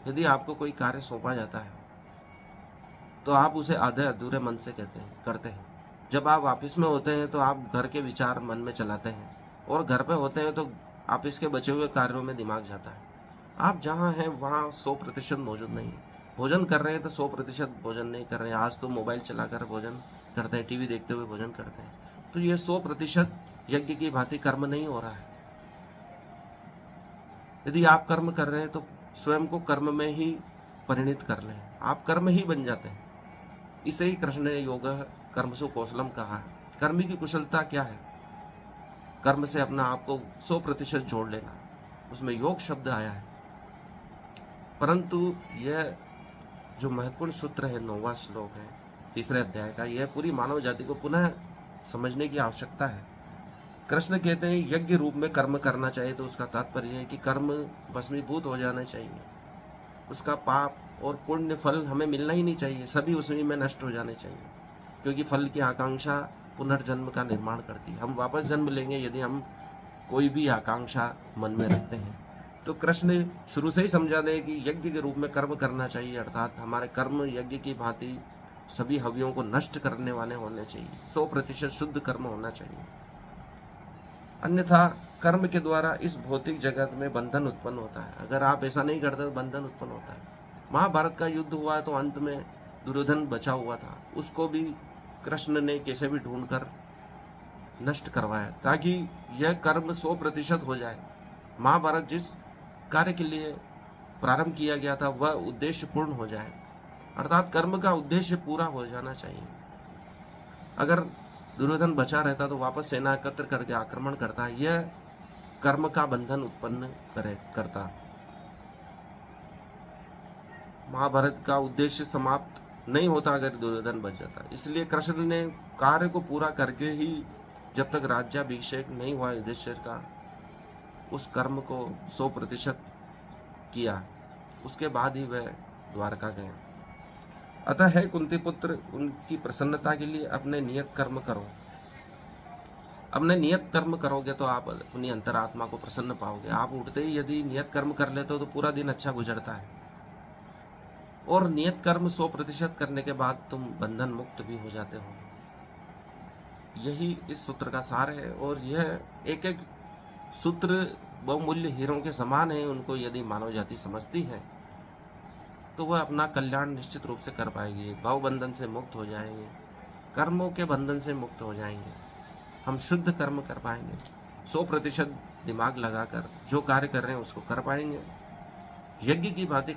यदि आपको कोई कार्य सौंपा जाता है तो आप उसे आधे अधूरे मन से करते हैं। जब आप ऑफिस में होते हैं तो आप घर के विचार मन में चलाते हैं, और घर पे होते हैं तो ऑफिस के बचे हुए कार्यों में दिमाग जाता है। आप जहाँ हैं वहाँ 100% मौजूद नहीं है। भोजन कर रहे हैं तो 100% भोजन नहीं कर रहे हैं। आज तो मोबाइल चलाकर भोजन करते हैं, टीवी देखते हुए भोजन करते हैं। तो ये 100% यज्ञ की भांति कर्म नहीं हो रहा है। यदि आप कर्म कर रहे हैं तो स्वयं को कर्म में ही परिणित कर लें, आप कर्म ही बन जाते हैं। इसे ही कृष्ण ने योग कर्मसु कौशलम कहा है। कर्म की कुशलता क्या है? कर्म से अपना आप को 100% जोड़ लेना, उसमें योग शब्द आया है। परंतु यह जो महत्वपूर्ण सूत्र है, 9वां श्लोक है तीसरे अध्याय का, यह पूरी मानव जाति को पुनः समझने की आवश्यकता है। कृष्ण कहते हैं यज्ञ रूप में कर्म करना चाहिए, तो उसका तात्पर्य है कि कर्म भस्मीभूत हो जाना चाहिए। उसका पाप और पुण्य फल हमें मिलना ही नहीं चाहिए, सभी उसी में नष्ट हो जाने चाहिए। क्योंकि फल की आकांक्षा पुनर्जन्म का निर्माण करती है। हम वापस जन्म लेंगे यदि हम कोई भी आकांक्षा मन में रखते हैं। तो कृष्ण शुरू से ही समझा दे कि यज्ञ के रूप में कर्म करना चाहिए, अर्थात हमारे कर्म यज्ञ की भांति सभी हवियों को नष्ट करने वाले होने चाहिए। 100% शुद्ध कर्म होना चाहिए। अन्यथा कर्म के द्वारा इस भौतिक जगत में बंधन उत्पन्न होता है। अगर आप ऐसा नहीं करते तो बंधन उत्पन्न होता है। महाभारत का युद्ध हुआ तो अंत में दुर्योधन बचा हुआ था, उसको भी कृष्ण ने कैसे भी ढूंढकर नष्ट करवाया, ताकि यह कर्म 100% हो जाए। महाभारत जिस कार्य के लिए प्रारंभ किया गया था वह उद्देश्य पूर्ण हो जाए, अर्थात कर्म का उद्देश्य पूरा हो जाना चाहिए। अगर दुर्योधन बचा रहता तो वापस सेना एकत्र करके आक्रमण करता, यह कर्म का बंधन उत्पन्न करता। महाभारत का उद्देश्य समाप्त नहीं होता अगर दुर्योधन बच जाता। इसलिए कृष्ण ने कार्य को पूरा करके ही, जब तक राज्याभिषेक नहीं हुआ युधिष्ठिर का, उस कर्म को 100% किया। उसके बाद ही वह द्वारका गए। अतः है कुंती पुत्र, उनकी प्रसन्नता के लिए अपने नियत कर्म करो। अपने नियत कर्म करोगे तो आप अपनी अंतरात्मा को प्रसन्न पाओगे। आप उठते ही यदि नियत कर्म कर लेते हो तो पूरा दिन अच्छा गुजरता है। और नियत कर्म 100% करने के बाद तुम बंधन मुक्त भी हो जाते हो। यही इस सूत्र का सार है। और यह एक एक सूत्र बहुमूल्य हीरों के समान है। उनको यदि मानव जाति समझती है तो वह अपना कल्याण निश्चित रूप से कर पाएगी। भाव बंधन से मुक्त हो जाएंगे, कर्मों के बंधन से मुक्त हो जाएंगे। हम शुद्ध कर्म कर पाएंगे, 100% दिमाग लगाकर जो कार्य कर रहे हैं उसको कर पाएंगे। यज्ञ की बातें